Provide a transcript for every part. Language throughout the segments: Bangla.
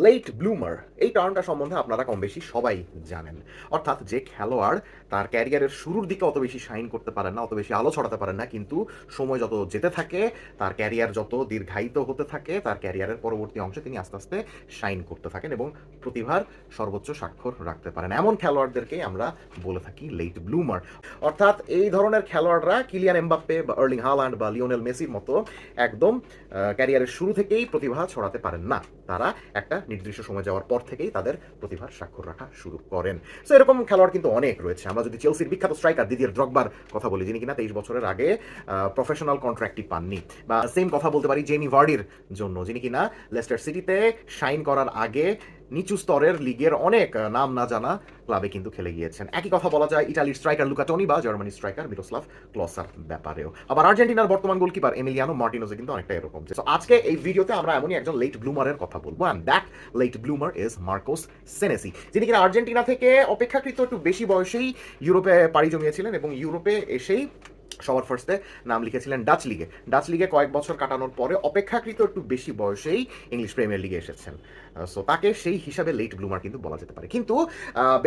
লেট ব্লুমার এই টার্মটা সম্বন্ধে আপনারা কম বেশি সবাই জানেন। অর্থাৎ যে খেলোয়াড় তার ক্যারিয়ারের শুরুর দিকে অত বেশি শাইন করতে পারেন না, অত বেশি আলো ছড়াতে পারেন না, কিন্তু সময় যত যেতে থাকে, তার ক্যারিয়ার যত দীর্ঘায়িত হতে থাকে, তার ক্যারিয়ারের পরবর্তী অংশে তিনি আস্তে আস্তে শাইন করতে থাকেন এবং প্রতিভার সর্বোচ্চ স্বাক্ষর রাখতে পারেন। এমন খেলোয়াড়দেরকেই আমরা বলে থাকি লেট ব্লুমার। অর্থাৎ এই ধরনের খেলোয়াড়রা কিলিয়ান এমবাপ্পে বা আর্লিং হাল্যান্ড বা লিওনেল মেসির মতো একদম ক্যারিয়ারের শুরু থেকেই প্রতিভা ছড়াতে পারেন না। তারা একটা নির্দিষ্ট সময় যাওয়ার পর থেকেই তাদের প্রতিভার স্বাক্ষর রাখা শুরু করেন। সো এরকম খেলোয়াড় কিন্তু অনেক রয়েছে। আমরা যদি চেলসির বিখ্যাত স্ট্রাইকার দিদিয়ের ড্রগবার কথা বলি, যিনি কিনা 23 বছরের আগে প্রফেশনাল কন্ট্রাক্টই পাননি, বা সেম কথা বলতে পারি জেমি ভার্ডির জন্য, যিনি কিনা লেস্টার সিটিতে শাইন করার আগে নিচু স্তরের লিগের অনেক নাম না জানা ক্লাবে কিন্তু খেলে গিয়েছেন। একই কথা বলা যায় ইটালির স্ট্রাইকার লুকা টনি বা জার্মানির স্ট্রাইকার মিরোস্লাভ ক্লসার ব্যাপারেও। আবার আর্জেন্টিনার বর্তমান গোলকিপার এমিলিয়ানো মার্টিনোজে কিন্তু অনেকটা এরকম। তো আজকে এই ভিডিওতে আমরা এমনই একজন লেট ব্লুমারের কথা বলবো, and that late bloomer is Marcos Senesi, যিনি কিনা আর্জেন্টিনা থেকে অপেক্ষাকৃত একটু বেশি বয়সেই ইউরোপে পাড়ি জমিয়েছিলেন এবং ইউরোপে এসেই সবার ফার্স্টে নাম লিখেছিলেন ডাচ লিগে কয়েক বছর কাটানোর পরে অপেক্ষাকৃত একটু বেশি বয়সেই ইংলিশ প্রিমিয়ার লিগে এসেছেন। সো তাকে সেই হিসাবে লেট ব্লুমার কিন্তু বলা যেতে পারে। কিন্তু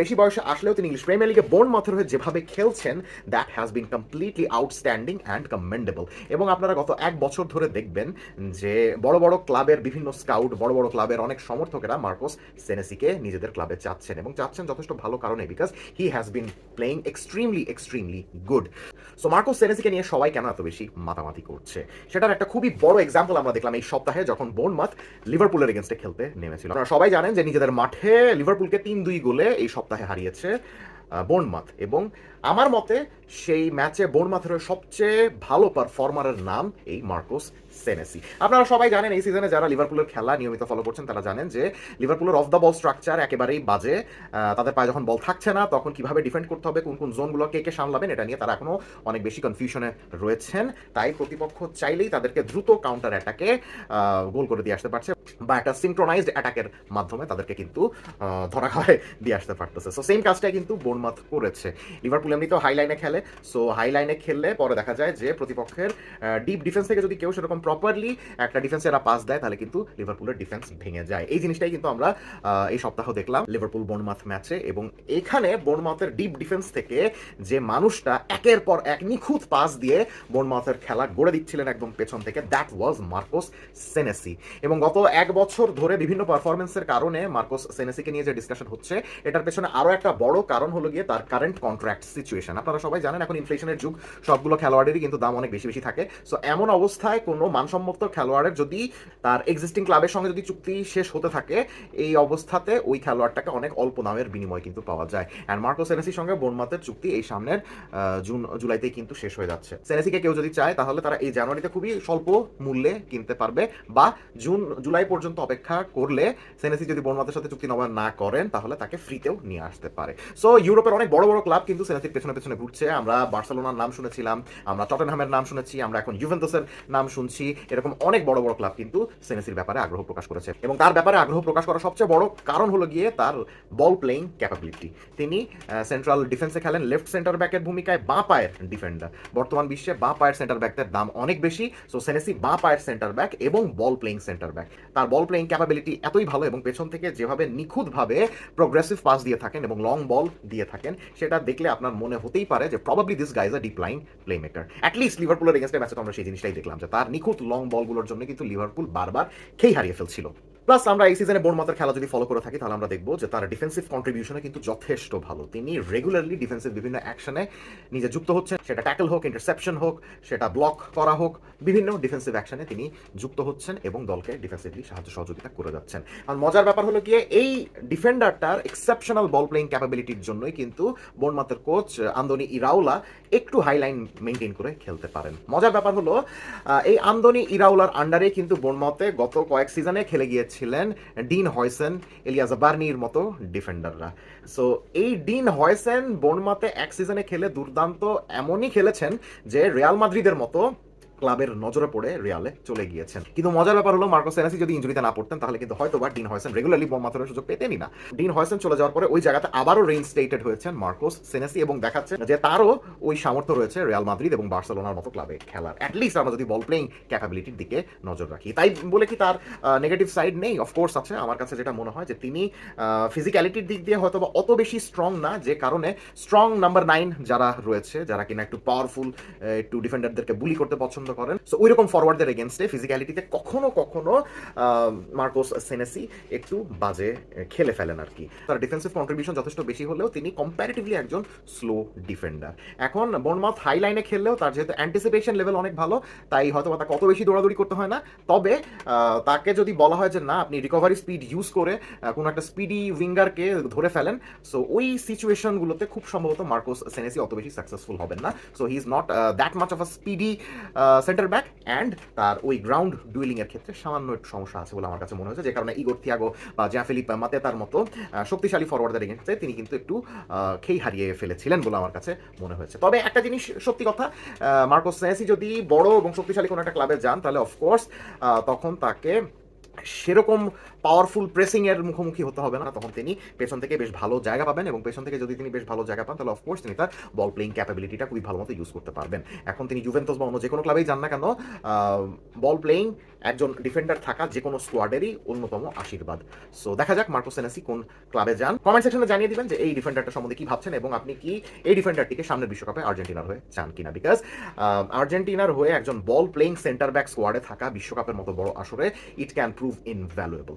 বেশি বয়সে আসলেও তিনি ইংলিশ প্রিমিয়ার লিগে বোর্নমাউথের হয়ে যেভাবে খেলছেন, that has been completely outstanding and commendable. এবং আপনারা গত এক বছর ধরে দেখবেন যে বড় বড় ক্লাবের বিভিন্ন স্কাউট, বড় বড় ক্লাবের অনেক সমর্থকেরা মার্কোস সেনেসিকে নিজেদের ক্লাবে চাচ্ছেন, এবং চাচ্ছেন যথেষ্ট ভালো কারণে, because he has been playing extremely good. So Marcos সেনেসিকে নিয়ে সবাই কেন এত বেশি মাতামাতি করছে, সেটার একটা খুবই বড় এক্সাম্পল আমরা দেখলাম এই সপ্তাহে, যখন বোর্নমাউথ লিভারপুলের এগেনস্টে খেলতে নেমেছিল। আপনারা সবাই জানেন যে নিজেদের মাঠে লিভারপুলকে 3-2 গোলে এই সপ্তাহে হারিয়েছে বোর্নমাউথ, এবং আমার মতে সেই ম্যাচে বোর্নমাউথের সবচেয়ে ভালো পারফর্মারের নাম এই মার্কোস সেনেসি। আপনারা সবাই জানেন এই সিজনে যারা লিভারপুলের খেলা নিয়মিত ফলো করছেন তারা জানেন যে লিভারপুলের অফ দ্য বল স্ট্রাকচার একেবারেই বাজে। তাদের পায়ে যখন বল থাকছে না তখন কিভাবে ডিফেন্ড করতে হবে, কোন কোন জোনগুলো কে কে সামলাবেন, এটা নিয়ে তারা এখনো অনেক বেশি কনফিউশনে রয়েছেন। তাই প্রতিপক্ষ চাইলেই তাদেরকে দ্রুত কাউন্টার অ্যাটাকে গোল করে দিয়ে আসতে পারছে, বা একটা সিনক্রোনাইজড অ্যাটাকের মাধ্যমে তাদেরকে কিন্তু ধরা খাওয়ায় দিয়ে আসতে পারতেছে। সো সেম কাজটাই কিন্তু বোর্নমাউথ করেছে। লিভারপুল এমনিতেও হাই লাইনে খেলে, সো হাই লাইনে খেললে পরে দেখা যায় যে প্রতিপক্ষের ডিপ ডিফেন্স থেকে যদি কেউ সেরকম প্রপারলি একটা ডিফেন্সেরা পাস দেয়, তাহলে কিন্তু লিভারপুলের ডিফেন্স ভেঙে যায়। এই জিনিসটাই কিন্তু আমরা এই সপ্তাহ দেখলাম লিভারপুল বোর্নমাউথ ম্যাচে, এবং এখানে বোর্নমাউথের ডিপ ডিফেন্স থেকে যে মানুষটা একের পর এক নিখুঁত পাস দিয়ে বোর্নমাউথের খেলা গড়ে দিচ্ছিলেন একদম পেছন থেকে, দ্যাট ওয়াজ মার্কোস সেনেসি। এবং গত এক বছর ধরে বিভিন্ন পারফরমেন্সের কারণে মার্কোস সেনেসিকে নিয়ে যে ডিসকাশন হচ্ছে, এটার পেছনে আরো একটা বড় কারণ হলো গিয়ে তার কারেন্ট কন্ট্রাক্ট সিচুয়েশন। আপনারা সবাই জানেন এখন ইনফ্লেশনের যুগ, সবগুলো খেলোয়াড়েরই কিন্তু দাম অনেক বেশি বেশি থাকে। সো এমন অবস্থায় কোনো মানসম্মত খেলোয়াড়ের যদি তার এক্সিস্টিং ক্লাবের সঙ্গে যদি চুক্তি শেষ হতে থাকে, এই অবস্থাতে ওই খেলোয়াড়টাকে অনেক অল্প দামের বিনিময় কিন্তু পাওয়া যায়। অ্যান্ড মার্কোস সেনেসির সঙ্গে বোর্নমাউথের চুক্তি এই সামনের জুলাইতেই কিন্তু শেষ হয়ে যাচ্ছে। সেনেসিকে কেউ যদি চায় তাহলে তারা এই জানুয়ারিতে খুবই স্বল্প মূল্যে কিনতে পারবে, বা জুলাই পর্যন্ত অপেক্ষা করলে সেনেসি যদি বোর্নমাউথের সাথে চুক্তি নবায়ন না করেন তাহলে তাকে ফ্রিতেও নিয়ে আসতে পারে। সো ইউরোপের অনেক বড় বড় ক্লাব কিন্তু সেনেসির পেছনে পেছনে ঘুরছে। আমরা বার্সেলোনার নাম শুনেছিলাম, আমরা টটেনহামের নাম শুনেছি, আমরা এখন ইউভেন্টাসের নাম শুনছি। এরকম অনেক বড় বড় ক্লাব কিন্তু সেনেসির ব্যাপারে আগ্রহ প্রকাশ করেছে, এবং তার ব্যাপারে আগ্রহ প্রকাশ করার সবচেয়ে বড় কারণ হলো গিয়ে তার বল প্লেইং ক্যাপাবিলিটি। তিনি সেন্ট্রাল ডিফেন্সে খেলেন লেফট সেন্টার ব্যাকের ভূমিকায়, বাঁ পায়ের ডিফেন্ডার। বর্তমান বিশ্বে বাঁ পায়ের সেন্টার ব্যাকদের দাম অনেক বেশি। সো সেনেসি বাঁ পায়ের সেন্টার ব্যাক এবং বল প্লেইং সেন্টার ব্যাক। তার বল প্লেইং ক্যাপাবিলিটি এতই ভালো, এবং পেছন থেকে যেভাবে নিখুঁতভাবে প্রোগ্রেসিভ পাস দিয়ে থাকেন এবং লং বল দিয়ে থাকেন, সেটা দেখলে আপনার মনে হতেই পারে যে probably this guy is a deep line playmaker. At least লিভারপুলের এগেন্স্টে ম্যাচে তো আমরা সেই জিনিসটাই দেখলাম যে তার নিখুঁত লং বলগুলোর জন্য কিন্তু লিভারপুল বারবার খেই হারিয়ে ফেলছিল। প্লাস আমরা এই সিজনে বোর্নমাউথের খেলা যদি ফলো করে থাকি তাহলে আমরা দেখবো যে তার ডিফেন্সিভ কন্ট্রিবিউশনে কিন্তু যথেষ্ট ভালো। তিনি রেগুলারলি ডিফেন্সিভ বিভিন্ন অ্যাকশনে নিজে যুক্ত হচ্ছেন, সেটা ট্যাকল হোক, ইন্টারসেপশন হোক, সেটা ব্লক করা হোক, বিভিন্ন ডিফেন্সিভ অ্যাকশনে তিনি যুক্ত হচ্ছেন এবং দলকে ডিফেন্সিভলি সাহায্য সহযোগিতা করে যাচ্ছেন। আর মজার ব্যাপার হলো গিয়ে এই ডিফেন্ডারটার এক্সেপশনাল বল প্লেইং ক্যাপাবিলিটির জন্যই কিন্তু বোর্নমাউথের কোচ আন্দোনি ইরাওলা একটু হাই লাইন মেনটেন করে খেলতে পারেন। মজার ব্যাপার হলো এই আন্দোনি ইরাওলার আন্ডারে কিন্তু বোর্নমাউথে গত কয়েক সিজনে খেলে গিয়েছিলেন ডিন হয়সেন, এলিয়া জাবার্নির মতো ডিফেন্ডাররা। সো এই ডিন হয়সেন বোর্নমাউথে এক সিজনে খেলে দুর্দান্ত এমনই খেলেছেন যে রিয়াল মাদ্রিদের মতো ক্লাবের নজরে পড়ে রিয়ালে চলে গিয়েছেন। কিন্তু মজার ব্যাপার হলো মার্কো সেনেসি যদি ইনজুরিতে না পড়তেন তাহলে কিন্তু হয়তো বা ডিন হয়সন রেগুলারলি বর্মাথনের সুযোগ পেতেনই না। ডিন হয়সন চলে যাওয়ার পরে ওই জায়গাতে আবারও রেইনস্টেটেড হয়েছেন মার্কোস সেনেসি এবং দেখাচ্ছে যে তারও ওই সামর্থ্য রয়েছে রিয়াল মাদ্রিদ এবং বার্সেলোনার মতো ক্লাবে খেলার। অ্যাটলিস্ট আমরা যদি বল প্লেইং ক্যাপাবিলিটির দিকে নজর রাখি, তাই বলে কি তার নেগেটিভ সাইড নেই? অফকোর্স আছে। আমার কাছে যেটা মনে হয় যে তিনি ফিজিক্যালিটির দিক দিয়ে হয়তো বা অত বেশি স্ট্রং না, যে কারণে স্ট্রং নাম্বার 9 যারা রয়েছে, যারা কিনা একটু পাওয়ারফুল, একটু ডিফেন্ডারদেরকে বুলি করতে পছন্দ করেন, সো ওই রকম ফরওয়ার্ডদের এগেনস্টে ফিজিক্যালিটিতে কখনো কখনো মার্কোস সেনেসি একটু বাজে খেলে ফেলেন আর কি। তার ডিফেন্সিভ কন্ট্রিবিউশন যথেষ্ট বেশি হলেও তিনি কম্প্যারেটিভলি একজন স্লো ডিফেন্ডার। এখন বর্নমাউথ হাই লাইনে খেললেও তার যেহেতু অ্যান্টিসিপেশন লেভেল অনেক ভালো, তাই হয়তো তাকে অত বেশি দৌড়াদৌড়ি করতে হয় না। তবে তাকে যদি বলা হয় যে না, আপনি রিকভারি স্পিড ইউজ করে কোনো একটা স্পিডি উইঙ্গারকে ধরে ফেলেন, সো ওই সিচুয়েশনগুলোতে খুব সম্ভবত মার্কোস সেনেসি অত বেশি সাকসেসফুল হবেন না। So he is not that much of a speedy centre back, and তার ওই গ্রাউন্ড ডুয়েলিং এর ক্ষেত্রে সামান্য একটু সমস্যা আছে বলে আমার কাছে মনে হয়েছে, যে কারণে ইগোর থিয়াগো বা জ্যাঁ-ফিলিপ মাতেতার মতো শক্তিশালী ফরওয়ার্ডদের এগেন্স্টে তিনি কিন্তু একটু খেই হারিয়ে ফেলেছিলেন বলে আমার কাছে মনে হয়েছে। তবে একটা জিনিস সত্যি কথা, মার্কোস সেনেসি যদি বড় এবং শক্তিশালী কোনো একটা ক্লাবে যান তাহলে অফকোর্স তখন তাকে সেরকম পাওয়ারফুল প্রেসিং এর মুখোমুখি হতে হবে না। তখন তিনি পেছন থেকে বেশ ভালো জায়গা পাবেন, এবং পেছন থেকে যদি তিনি বেশ ভালো জায়গা পান তাহলে অফকোর্স তিনি তার বল প্লেইং ক্যাপাবিলিটিটা খুবই ভালো মতো ইউজ করতে পারবেন। এখন তিনি জুভেন্টাস বা অন্য যে কোনো ক্লাবেই যান না কেন, বল প্লেইং একজন ডিফেন্ডার থাকা যে কোনো স্কোয়াডেরই অন্যতম আশীর্বাদ। সো দেখা যাক মার্কো সেনেসি কোন ক্লাবে যান। কমেন্ট সেকশনে জানিয়ে দিবেন যে এই ডিফেন্ডারটা সম্বন্ধে কি ভাবছেন, এবং আপনি কি এই ডিফেন্ডারটিকে সামনের বিশ্বকাপে আর্জেন্টিনার হয়ে চান কিনা। বিকজ আর্জেন্টিনার হয়ে একজন বল প্লেইং সেন্টার ব্যাক স্কোয়াডে থাকা বিশ্বকাপের মতো বড় আসরে ইট ক্যান প্রুভ ইনভ্যালুয়েবল।